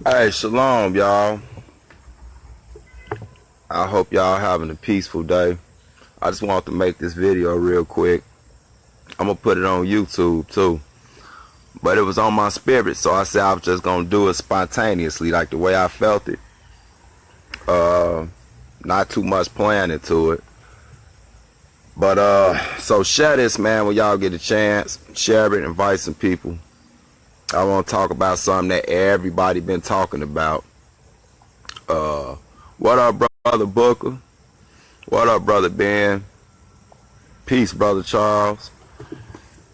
Hey, shalom, y'all. I hope y'all having a peaceful day. I just want to make this video real quick. I'm gonna put it on YouTube too. But it was on my spirit, so I said I was just gonna do it spontaneously, like the way I felt it. Not too much planning to it. But so share this, man, when y'all get a chance. Share it, invite some people. I want to talk about something that everybody been talking about. What up, brother Booker? What up, brother Ben? Peace, brother Charles.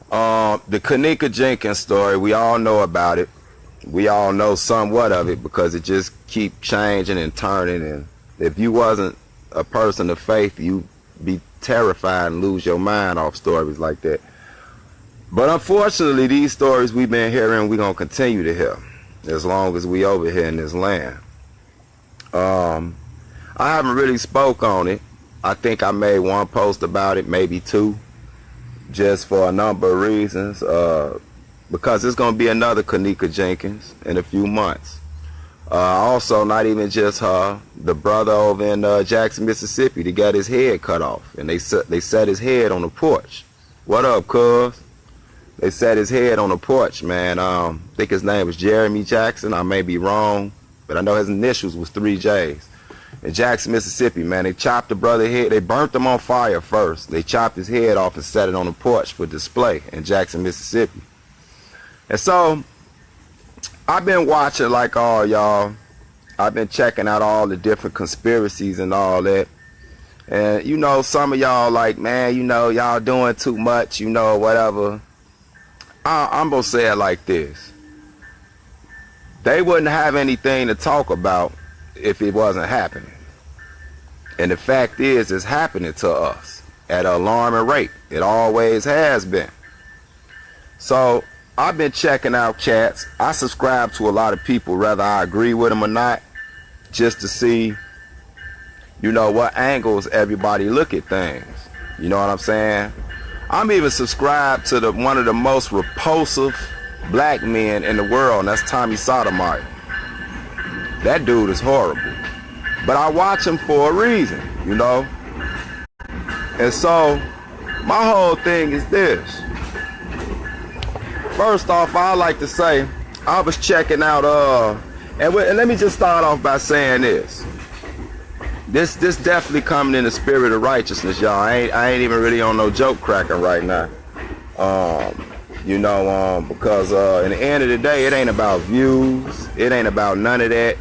The Kenneka Jenkins story, we all know about it. We all know somewhat of it because it just keep changing and turning. And if you wasn't a person of faith, you'd be terrified and lose your mind off stories like that. But unfortunately, these stories we've been hearing, we're going to continue to hear as long as we over here in this land. I haven't really spoke on it. I think I made one post about it, maybe two, just for a number of reasons. Because it's going to be another Kenneka Jenkins in a few months. Also, not even just her, the brother over in Jackson, Mississippi, that got his head cut off. And they set his head on the porch. What up, cuz? They set his head on the porch, man. I think his name was Jeremy Jackson. I may be wrong, but I know his initials was 3 J's. In Jackson, Mississippi, man, they chopped the brother head. They burnt him on fire first. They chopped his head off and set it on the porch for display in Jackson, Mississippi. And so, I've been watching like all y'all. I've been checking out all the different conspiracies and all that. And, you know, some of y'all like, man, you know, y'all doing too much, you know, whatever. I'm going to say it like this. They wouldn't have anything to talk about if it wasn't happening. And the fact is, it's happening to us at an alarming rate. It always has been. So, I've been checking out chats. I subscribe to a lot of people, whether I agree with them or not, just to see, you know, what angles everybody look at things. You know what I'm saying? I'm even subscribed to one of the most repulsive black men in the world, and that's Tommy Sotomayor. That dude is horrible. But I watch him for a reason, you know? And so, my whole thing is this. First off, I like to say, I was checking out, and let me just start off by saying this. This definitely coming in the spirit of righteousness, y'all. I ain't even really on no joke cracking right now. You know, because in the end of the day, it ain't about views. It ain't about none of that.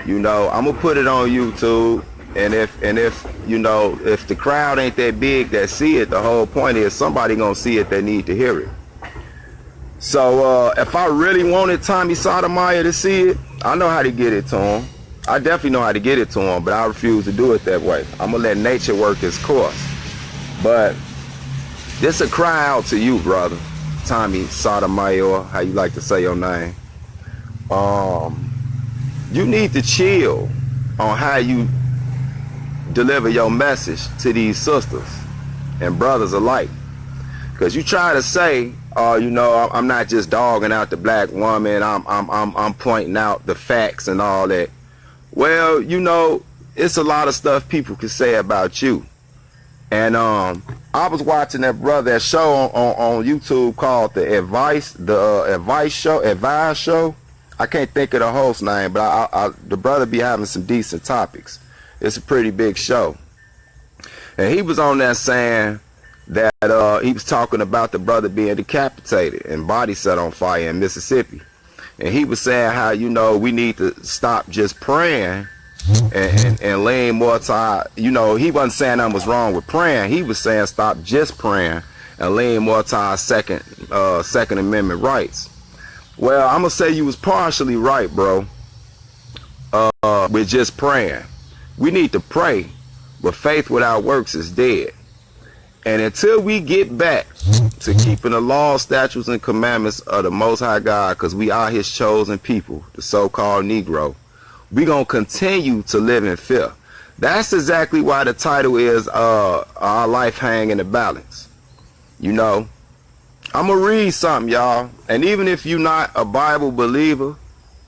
You know, I'm gonna put it on YouTube, and if you know, if the crowd ain't that big that see it, the whole point is somebody gonna see it that need to hear it. So if I really wanted Tommy Sotomayor to see it, I know how to get it to him. I definitely know how to get it to him, but I refuse to do it that way. I'm gonna let nature work its course. But this a cry out to you, brother, Tommy Sotomayor, how you like to say your name. You need to chill on how you deliver your message to these sisters and brothers alike. Because you try to say, you know, I'm not just dogging out the black woman, I'm pointing out the facts and all that. Well, you know, it's a lot of stuff people can say about you. And I was watching that show on YouTube called the Advice Show. I can't think of the host name, but the brother be having some decent topics. It's a pretty big show. And he was on there saying that he was talking about the brother being decapitated and body set on fire in Mississippi. And he was saying how, you know, we need to stop just praying and lean more to our, you know, he wasn't saying nothing was wrong with praying. He was saying stop just praying and lean more to our Second Amendment rights. Well, I'm going to say you was partially right, bro, with just praying. We need to pray, but faith without works is dead. And until we get back to keeping the laws, statutes, and commandments of the Most High God, because we are his chosen people, the so-called Negro, we're going to continue to live in fear. That's exactly why the title is Our Life Hang in the Balance. You know, I'm going to read something, y'all. And even if you're not a Bible believer,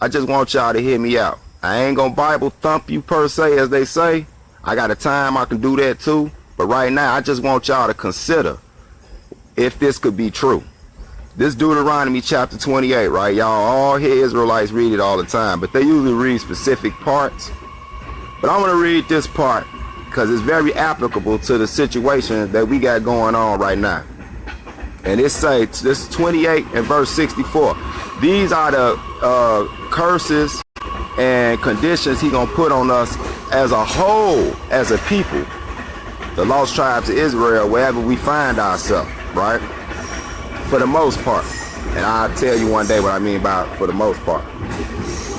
I just want y'all to hear me out. I ain't gonna Bible thump you per se, as they say. I got a time I can do that too. But right now, I just want y'all to consider if this could be true. This Deuteronomy chapter 28, right? Y'all all hear Israelites read it all the time, but they usually read specific parts. But I want to read this part because it's very applicable to the situation that we got going on right now. And it says, this 28 and verse 64. These are the curses and conditions he gonna put on us as a whole, as a people, the lost tribes of Israel, wherever we find ourselves, right? For the most part. And I'll tell you one day what I mean by for the most part.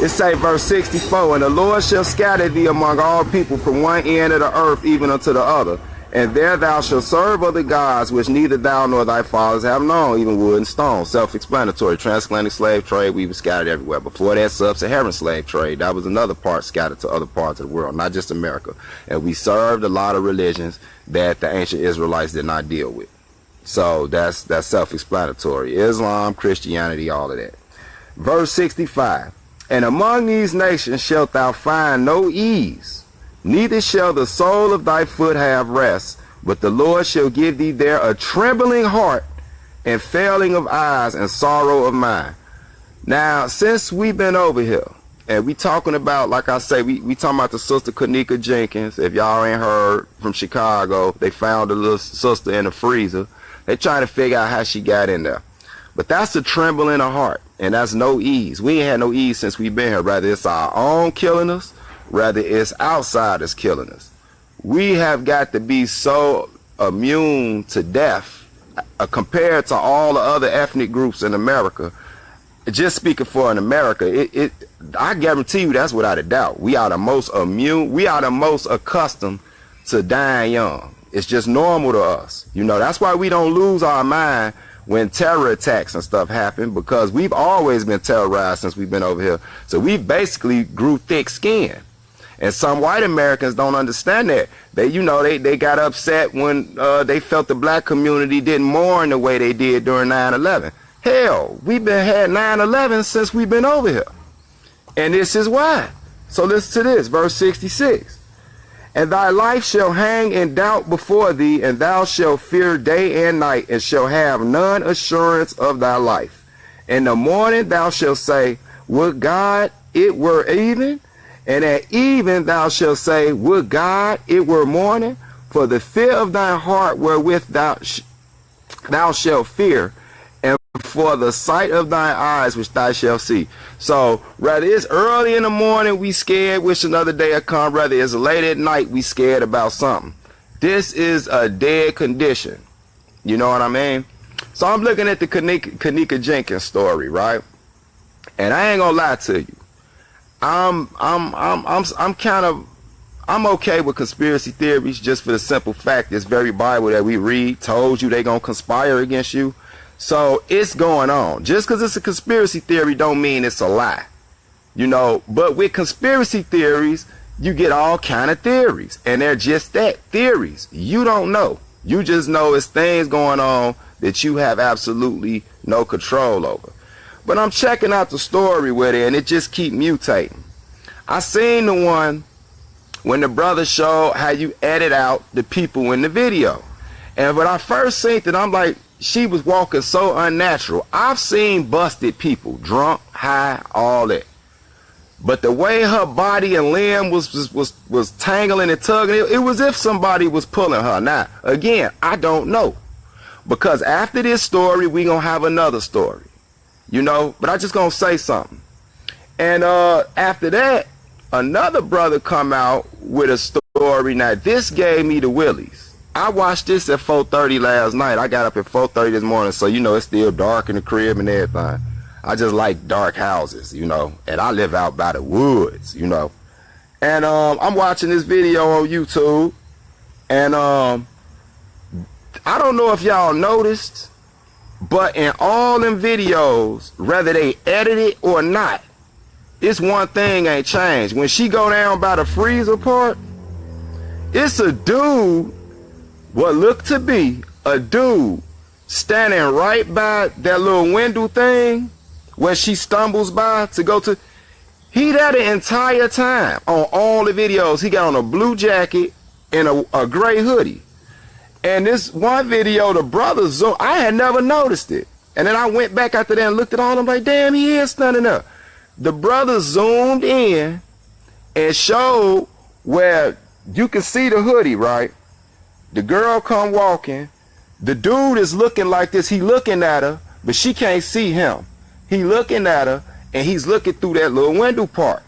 It say verse 64, and the Lord shall scatter thee among all people from one end of the earth even unto the other. And there thou shalt serve other gods, which neither thou nor thy fathers have known, even wood and stone. Self-explanatory. Transatlantic slave trade, we were scattered everywhere. Before that, sub-Saharan slave trade, that was another part scattered to other parts of the world, not just America. And we served a lot of religions that the ancient Israelites did not deal with. So that's self-explanatory. Islam, Christianity, all of that. Verse 65. And among these nations shalt thou find no ease, neither shall the sole of thy foot have rest, but the Lord shall give thee there a trembling heart and failing of eyes and sorrow of mind. Now, since we've been over here, and we talking about, like I say, we talking about the sister Kenneka Jenkins. If y'all ain't heard, from Chicago, they found a little sister in the freezer. They trying to figure out how she got in there. But that's a tremble in her heart, and that's no ease. We ain't had no ease since we've been here. Rather it's our own killing us, rather it's outsiders killing us. We have got to be so immune to death compared to all the other ethnic groups in America. Just speaking for in America, I guarantee you that's without a doubt. We are the most immune, we are the most accustomed to dying young. It's just normal to us. You know, that's why we don't lose our mind when terror attacks and stuff happen, because we've always been terrorized since we've been over here. So we basically grew thick skin. And some white Americans don't understand that. They got upset when they felt the black community didn't mourn the way they did during 9/11. Hell, we've been had 9/11 since we've been over here. And this is why. So listen to this, verse 66. And thy life shall hang in doubt before thee, and thou shalt fear day and night, and shalt have none assurance of thy life. In the morning thou shalt say, would God it were even? And at even thou shalt say, would God it were morning? For the fear of thy heart wherewith thou shalt fear, and for the sight of thy eyes which thou shalt see. So, rather it's early in the morning we scared, wish another day had come. Rather it's late at night we scared about something. This is a dead condition. You know what I mean? So I'm looking at the Kenneka Jenkins story, right? And I ain't gonna lie to you. I'm okay with conspiracy theories, just for the simple fact this very Bible that we read told you they gonna conspire against you. So it's going on. Just because it's a conspiracy theory don't mean it's a lie. You know, but with conspiracy theories, you get all kind of theories. And they're just that, theories. You don't know. You just know it's things going on that you have absolutely no control over. But I'm checking out the story with it, and it just keep mutating. I seen the one when the brother showed how you edit out the people in the video. And when I first seen it, I'm like, she was walking so unnatural. I've seen busted people, drunk, high, all that. But the way her body and limb was tangling and tugging, it was as if somebody was pulling her. Now, again, I don't know. Because after this story, we gonna have another story. You know, but I just gonna say something. And after that, another brother come out with a story. Now, this gave me the willies. I watched this at 4:30 last night. I got up at 4:30 this morning, so you know it's still dark in the crib and everything. I just like dark houses, you know, and I live out by the woods, you know. And I'm watching this video on YouTube, and I don't know if y'all noticed, but in all them videos, whether they edit it or not, it's one thing ain't changed. When she go down by the freezer part, it's a dude, what looked to be a dude, standing right by that little window thing where she stumbles by to go to. He there the entire time on all the videos. He got on a blue jacket and a gray hoodie. And this one video, the brother zoom, I had never noticed it. And then I went back after that and looked at all of them like, damn, he is standing up. The brother zoomed in and showed where you can see the hoodie, right? The girl come walking. The dude is looking like this. He looking at her, but she can't see him. He looking at her, and he's looking through that little window part.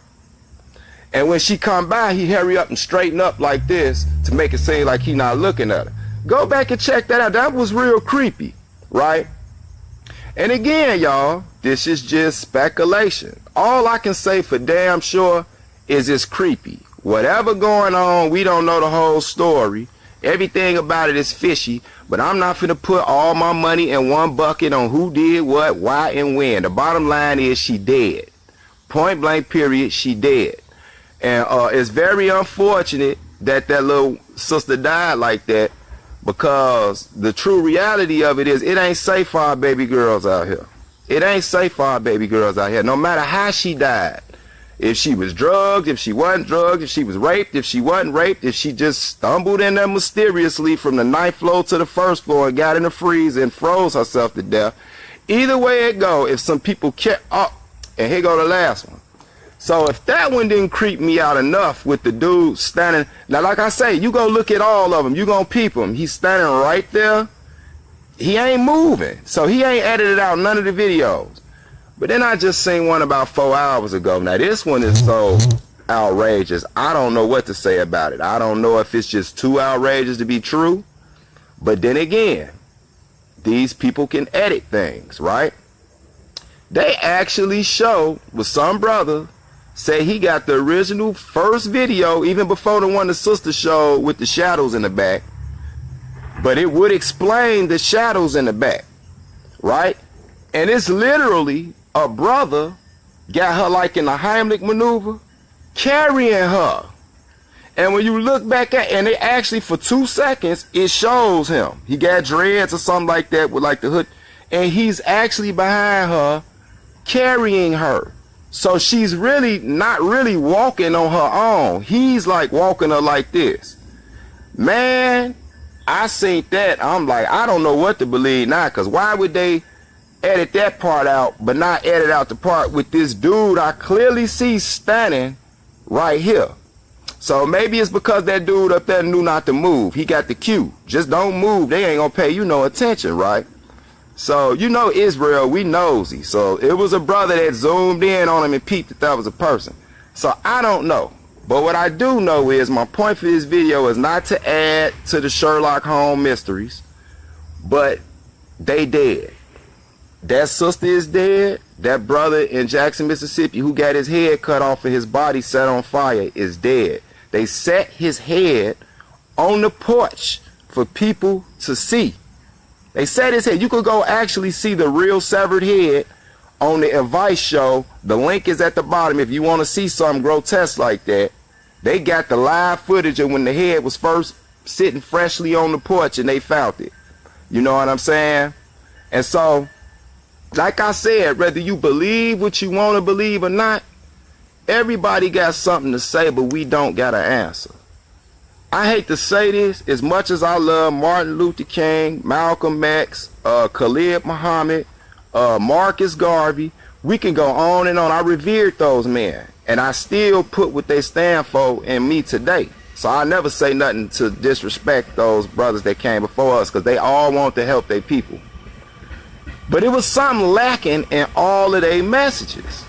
And when she come by, he hurry up and straighten up like this to make it seem like he not looking at her. Go back and check that out. That was real creepy, right? And again, y'all, this is just speculation. All I can say for damn sure is it's creepy. Whatever going on, we don't know the whole story. Everything about it is fishy, but I'm not finna put all my money in one bucket on who did what, why, and when. The bottom line is she dead. Point blank period, she dead. And it's very unfortunate that that little sister died like that, because the true reality of it is it ain't safe for our baby girls out here. It ain't safe for our baby girls out here, no matter how she died. If she was drugged, if she wasn't drugged, if she was raped, if she wasn't raped, if she just stumbled in there mysteriously from the 9th floor to the 1st floor and got in the freezer and froze herself to death. Either way it go, if some people kept up, and here go the last one. So if that one didn't creep me out enough with the dude standing, now like I say, you go look at all of them, you gonna peep him. He's standing right there. He ain't moving, so he ain't edited out none of the videos. But then I just seen one about 4 hours ago. Now this one is so outrageous. I don't know what to say about it. I don't know if it's just too outrageous to be true. But then again, these people can edit things, right? They actually show with some brother say he got the original first video even before the one the sister showed with the shadows in the back. But it would explain the shadows in the back, right? And it's literally a brother got her like in a Heimlich maneuver, carrying her. And when you look back at, and it actually for 2 seconds, it shows him. He got dreads or something like that with like the hood. And he's actually behind her, carrying her. So she's really not really walking on her own. He's like walking her like this. Man, I seen that. I'm like, I don't know what to believe now, because why would they edit that part out but not edit out the part with this dude I clearly see standing right here? So maybe it's because that dude up there knew not to move. He got the cue. Just don't move. They ain't gonna pay you no attention, right? So, you know, Israel, we nosy. So it was a brother that zoomed in on him and peeped that that was a person. So I don't know. But what I do know is my point for this video is not to add to the Sherlock Holmes mysteries, but they dead. That sister is dead. That brother in Jackson, Mississippi, who got his head cut off and his body set on fire, is dead. They set his head on the porch for people to see. They set his head. You could go actually see the real severed head on the Advice show. The link is at the bottom if you want to see something grotesque like that. They got the live footage of when the head was first sitting freshly on the porch and they found it. You know what I'm saying? And so, like I said, whether you believe what you want to believe or not, everybody got something to say, but we don't got an answer. I hate to say this, as much as I love Martin Luther King, Malcolm X, Khalid Muhammad, Marcus Garvey, we can go on and on. I revered those men, and I still put what they stand for in me today. So I never say nothing to disrespect those brothers that came before us, because they all want to help their people. But it was something lacking in all of their messages.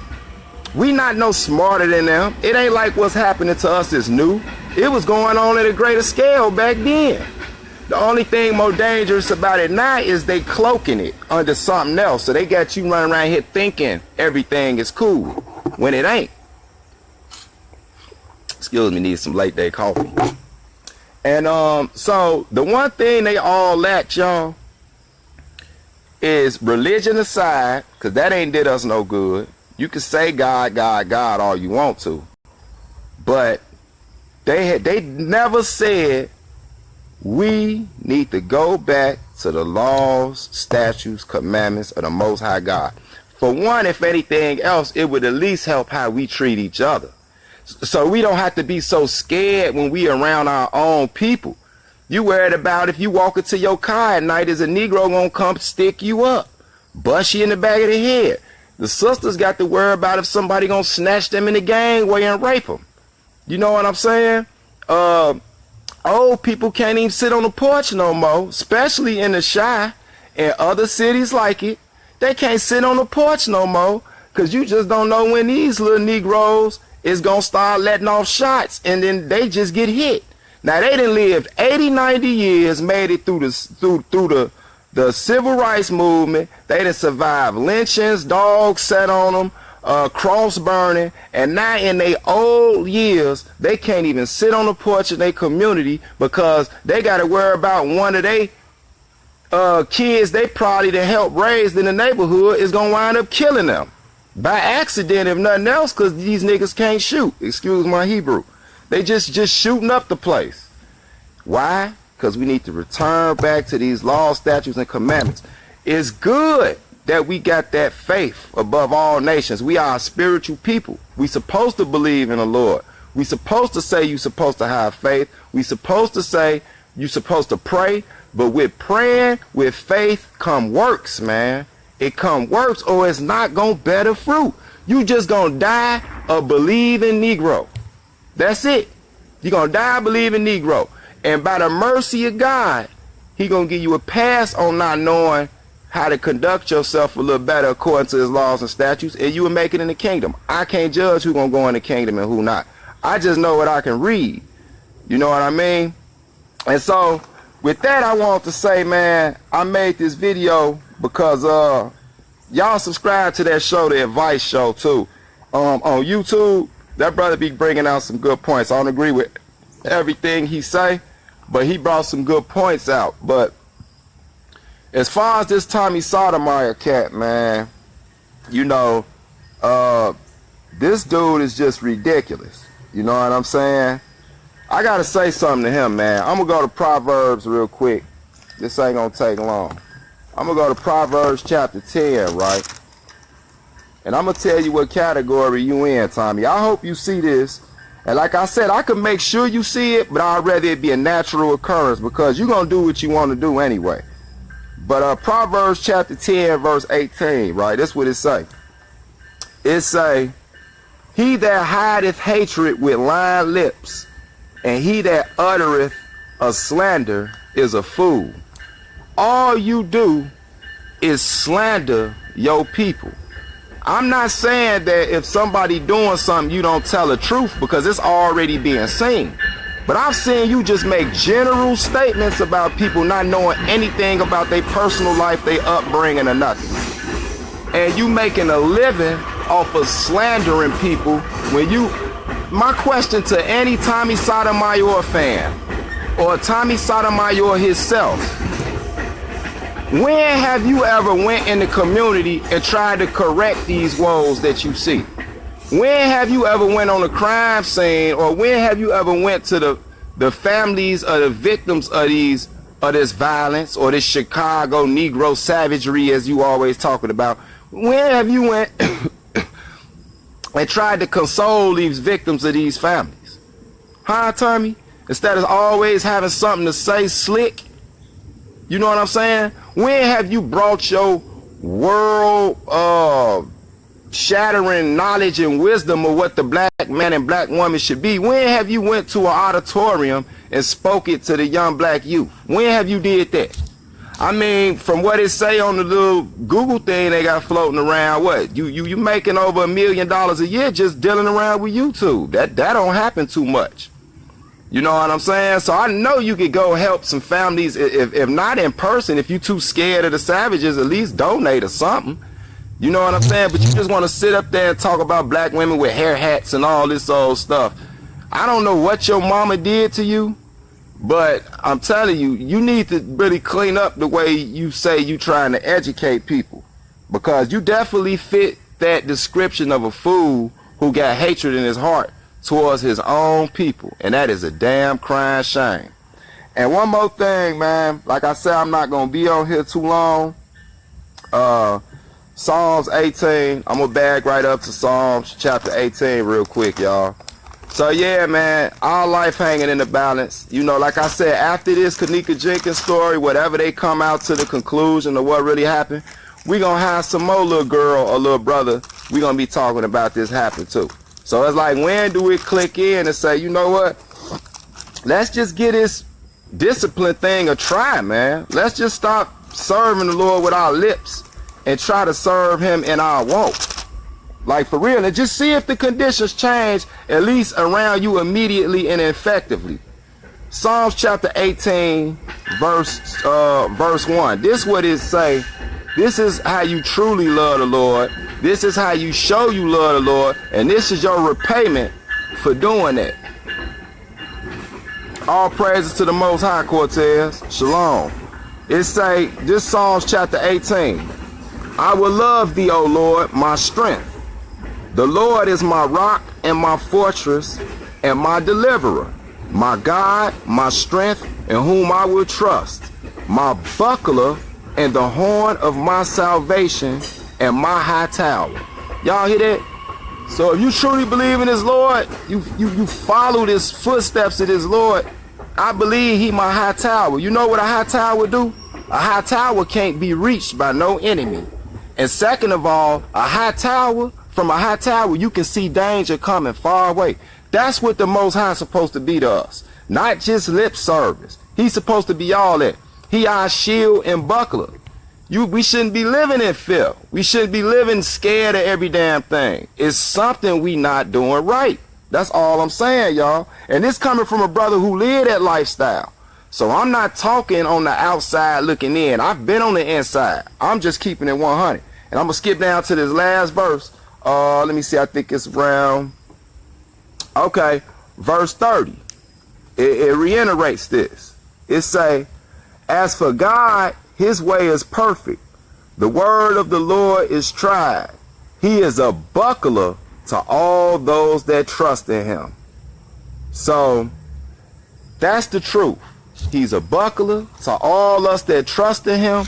We not no smarter than them. It ain't like what's happening to us is new. It was going on at a greater scale back then. The only thing more dangerous about it now is they cloaking it under something else. So they got you running around here thinking everything is cool when it ain't. Excuse me, need some late day coffee. And so the one thing they all lack, y'all, is religion aside, because that ain't did us no good. You can say God, God, God all you want to, but they never said we need to go back to the laws, statutes, commandments of the Most High God. For one, if anything else, it would at least help how we treat each other. So we don't have to be so scared when we around our own people. You worried about if you walk into your car at night, is a Negro gonna come stick you up, bust you in the back of the head? The sisters got to worry about if somebody gonna snatch them in the gangway and rape them. You know what I'm saying? Old people can't even sit on the porch no more, especially in the Chi and other cities like it. They can't sit on the porch no more because you just don't know when these little Negroes is gonna start letting off shots and then they just get hit. Now they done lived 80, 90 years, made it through the civil rights movement. They done survived lynchings, dogs sat on them, cross burning, and now in their old years, they can't even sit on the porch in their community because they got to worry about one of their kids they probably to help raise in the neighborhood is going to wind up killing them by accident, if nothing else, because these niggas can't shoot. Excuse my Hebrew. They just shooting up the place. Why? Because we need to return back to these laws, statutes, and commandments. It's good that we got that faith above all nations. We are a spiritual people. We supposed to believe in the Lord. We supposed to say you supposed to have faith. We supposed to say you supposed to pray. But with praying, with faith, come works, man. It come works or it's not gonna bear fruit. You just gonna die a believing Negro. That's it. You're gonna die a believing Negro. And by the mercy of God, he gonna give you a pass on not knowing how to conduct yourself a little better according to his laws and statutes, and you will make it in the kingdom. I can't judge who gonna go in the kingdom and who not. I just know what I can read. You know what I mean? And so with that, I want to say, man, I made this video because y'all subscribe to that show, the Advice Show, too. On YouTube, that brother be bringing out some good points. I don't agree with everything he say, but he brought some good points out. But as far as this Tommy Sotomayor cat, man, you know, this dude is just ridiculous. You know what I'm saying? I gotta say something to him, man. I'm gonna go to Proverbs real quick. This ain't gonna take long. I'm gonna go to Proverbs chapter 10, right? And I'm gonna tell you what category you in, Tommy. I hope you see this. And like I said, I can make sure you see it, but I'd rather it be a natural occurrence because you're gonna do what you want to do anyway. But Proverbs chapter 10, verse 18, right? That's what it say. It say, he that hideth hatred with lying lips, and he that uttereth a slander is a fool. All you do is slander your people. I'm not saying that if somebody doing something, you don't tell the truth because it's already being seen. But I've seen you just make general statements about people not knowing anything about their personal life, their upbringing, or nothing. And you making a living off of slandering people when you... My question to any Tommy Sotomayor fan or Tommy Sotomayor himself, when have you ever went in the community and tried to correct these woes that you see? When have you ever went on a crime scene, or when have you ever went to the families of the victims of this violence or this Chicago Negro savagery, as you always talking about? When have you went and tried to console these victims of these families? Huh, Tommy? Instead of always having something to say slick. You know what I'm saying? When have you brought your world shattering knowledge and wisdom of what the black man and black woman should be? When have you went to an auditorium and spoke it to the young black youth? When have you did that? I mean, from what it say on the little Google thing they got floating around, what you making over $1 million a year just dealing around with YouTube? That don't happen too much. You know what I'm saying? So I know you could go help some families, if not in person. If you too scared of the savages, at least donate or something. You know what I'm saying? But you just want to sit up there and talk about black women with hair hats and all this old stuff. I don't know what your mama did to you, but I'm telling you, you need to really clean up the way you say you trying to educate people, because you definitely fit that description of a fool who got hatred in his heart towards his own people, and that is a damn crying shame. And one more thing, man, like I said, I'm not gonna be on here too long. Psalms 18. I'm gonna bag right up to Psalms chapter 18 real quick, y'all. So yeah, man, our life hanging in the balance. You know, like I said, after this Kenneka Jenkins story, whatever they come out to the conclusion of what really happened, we gonna have some more little girl or little brother we gonna be talking about this happen too. So it's like, when do we click in and say, you know what, let's just get this discipline thing a try, man. Let's just stop serving the Lord with our lips and try to serve him in our walk. Like, for real, and just see if the conditions change, at least around you, immediately and effectively. Psalms chapter 18, verse 1. This what it say. This is how you truly love the Lord. This is how you show you love the Lord. And this is your repayment for doing that. All praises to the Most High, Cortez. Shalom. It say, this Psalms chapter 18. I will love thee, O Lord, my strength. The Lord is my rock and my fortress and my deliverer, my God, my strength, in whom I will trust, my buckler and the horn of my salvation and my high tower. Y'all hear that? So if you truly believe in this Lord, you follow his footsteps of this Lord, I believe he my high tower. You know what a high tower do? A high tower can't be reached by no enemy. And second of all, from a high tower, you can see danger coming far away. That's what the Most High is supposed to be to us. Not just lip service. He's supposed to be all that. He our shield and buckler. We shouldn't be living in fear. We shouldn't be living scared of every damn thing. It's something we not doing right. That's all I'm saying, y'all. And this coming from a brother who lived that lifestyle. So I'm not talking on the outside looking in. I've been on the inside. I'm just keeping it 100. And I'm going to skip down to this last verse. Let me see. I think it's around, okay, verse 30. It reiterates this. It say, as for God, his way is perfect. The word of the Lord is tried. He is a buckler to all those that trust in him. So that's the truth. He's a buckler to all us that trust in him.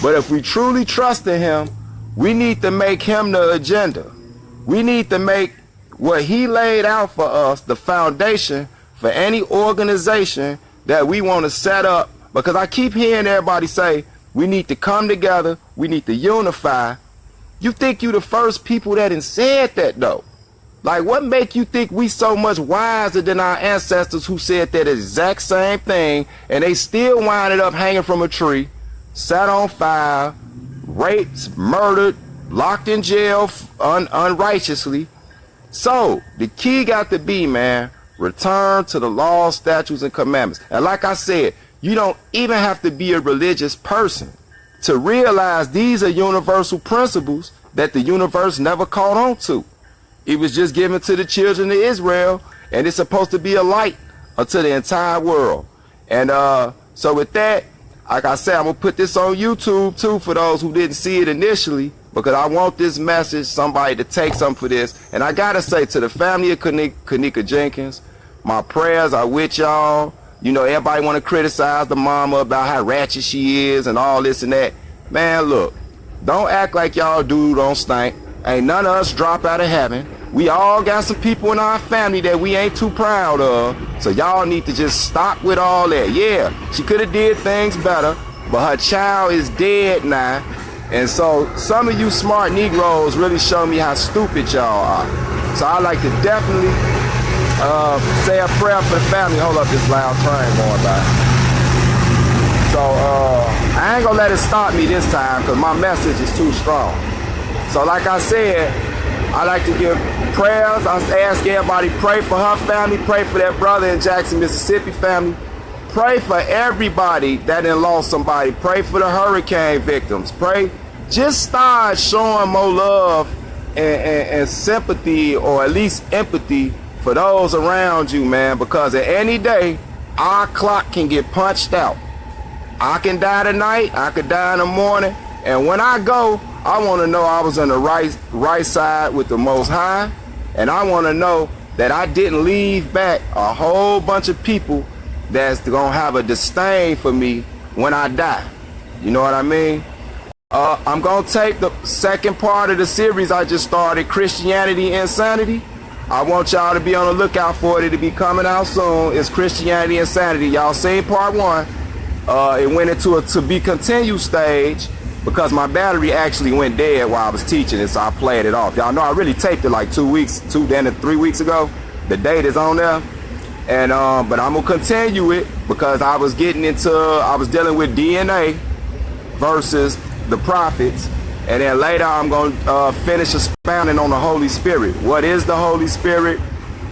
But if we truly trust in him, we need to make him the agenda. We need to make what he laid out for us the foundation for any organization that we want to set up. Because I keep hearing everybody say, we need to come together, we need to unify. You think you the first people that done said that though? Like, what make you think we so much wiser than our ancestors who said that exact same thing, and they still winded up hanging from a tree, set on fire, raped, murdered, locked in jail unrighteously? So the key got to be, man, return to the laws, statutes, and commandments. And like I said, you don't even have to be a religious person to realize these are universal principles that the universe never caught on to. It was just given to the children of Israel, and it's supposed to be a light unto the entire world. And so with that, like I said, I'm going to put this on YouTube too for those who didn't see it initially, because I want this message, somebody to take something for this. And I got to say, to the family of Kenneka Jenkins, my prayers are with y'all. You know, everybody want to criticize the mama about how ratchet she is and all this and that. Man, look, don't act like y'all dude don't stink. Ain't none of us drop out of heaven. We all got some people in our family that we ain't too proud of. So y'all need to just stop with all that. Yeah, she could have did things better, but her child is dead now. And so some of you smart Negroes really show me how stupid y'all are. So I like to definitely say a prayer for the family. Hold up, this loud train going by. So I ain't gonna let it stop me this time because my message is too strong. So like I said, I like to give prayers. I ask everybody, pray for her family, pray for that brother in Jackson, Mississippi family. Pray for everybody that done lost somebody. Pray for the hurricane victims. Pray. Just start showing more love and sympathy, or at least empathy, for those around you, man. Because at any day, our clock can get punched out. I can die tonight. I could die in the morning. And when I go, I want to know I was on the right side with the Most High. And I want to know that I didn't leave back a whole bunch of people that's going to have a disdain for me when I die. You know what I mean? I'm gonna take the second part of the series I just started, Christianity Insanity. I want y'all to be on the lookout for it. It'll be coming out soon. It's Christianity Insanity. Y'all seen part one. It went into a to be continued stage because my battery actually went dead while I was teaching it, so I played it off. Y'all know I really taped it like 3 weeks ago. The date is on there. And but I'm gonna continue it because I was dealing with DNA versus the prophets, and then later I'm gonna finish expounding on the Holy Spirit. What is the Holy Spirit,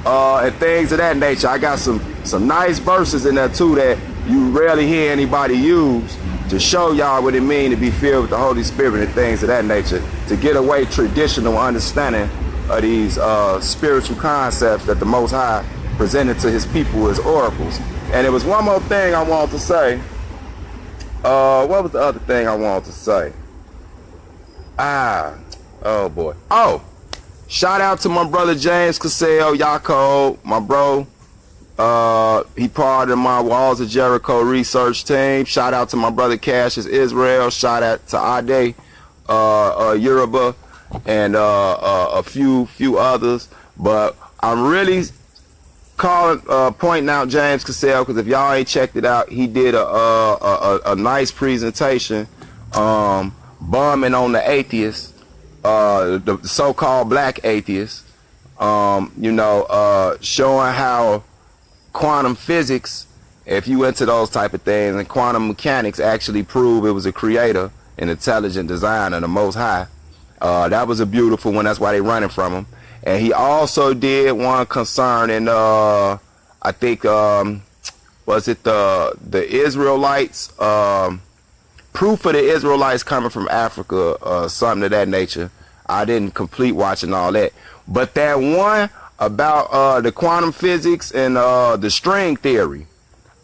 and things of that nature. I got some nice verses in there too that you rarely hear anybody use to show y'all what it means to be filled with the Holy Spirit and things of that nature, to get away traditional understanding of these spiritual concepts that the Most High presented to his people as oracles. And there was one more thing I wanted to say. What was the other thing I wanted to say? Oh boy. Oh, shout out to my brother James Cassell, Yaakov, my bro. He part of my Walls of Jericho research team. Shout out to my brother Cassius Israel. Shout out to Ade Yoruba, and a few others. But I'm really pointing out James Cassell because if y'all ain't checked it out, he did a nice presentation bombing on the atheists, the so-called black atheists, showing how quantum physics, if you into those type of things, and quantum mechanics actually prove it was a creator, an intelligent designer, the Most High. That was a beautiful one. That's why they running from him. And he also did one concerning, I think, was it the Israelites, proof of the Israelites coming from Africa, something of that nature. I didn't complete watching all that. But that one about the quantum physics and the string theory,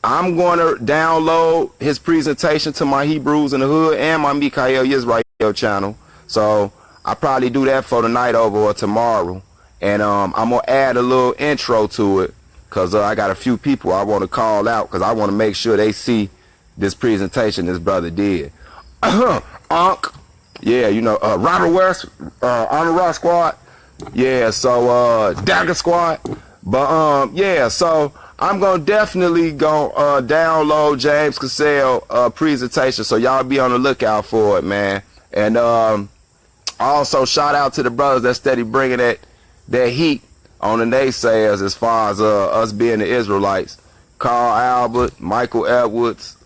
I'm going to download his presentation to my Hebrews in the Hood and my Mikael Yisrael channel. So I'll probably do that for tonight over or tomorrow. And I'm going to add a little intro to it because I got a few people I want to call out because I want to make sure they see this presentation this brother did. Unc. Yeah, Robert West, Honor Rock Squad. Yeah, so Dagger Squad. But yeah, so I'm going to definitely go download James Cassell presentation, so y'all be on the lookout for it, man. And also shout out to the brothers that steady bringing that heat on the naysayers as far as us being the Israelites. Carl Albert, Michael Edwards,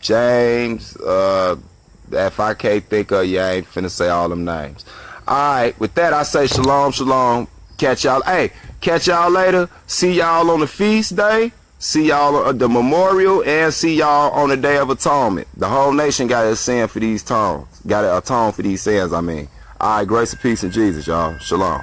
James, if I can't think of you, I ain't finna say all them names. Alright, with that I say shalom, shalom. Catch y'all later. See y'all on the feast day. See y'all on the memorial, and see y'all on the Day of Atonement. The whole nation got to sin for these sins. Got to atone for these sins, I mean. Alright, grace and peace in Jesus, y'all. Shalom.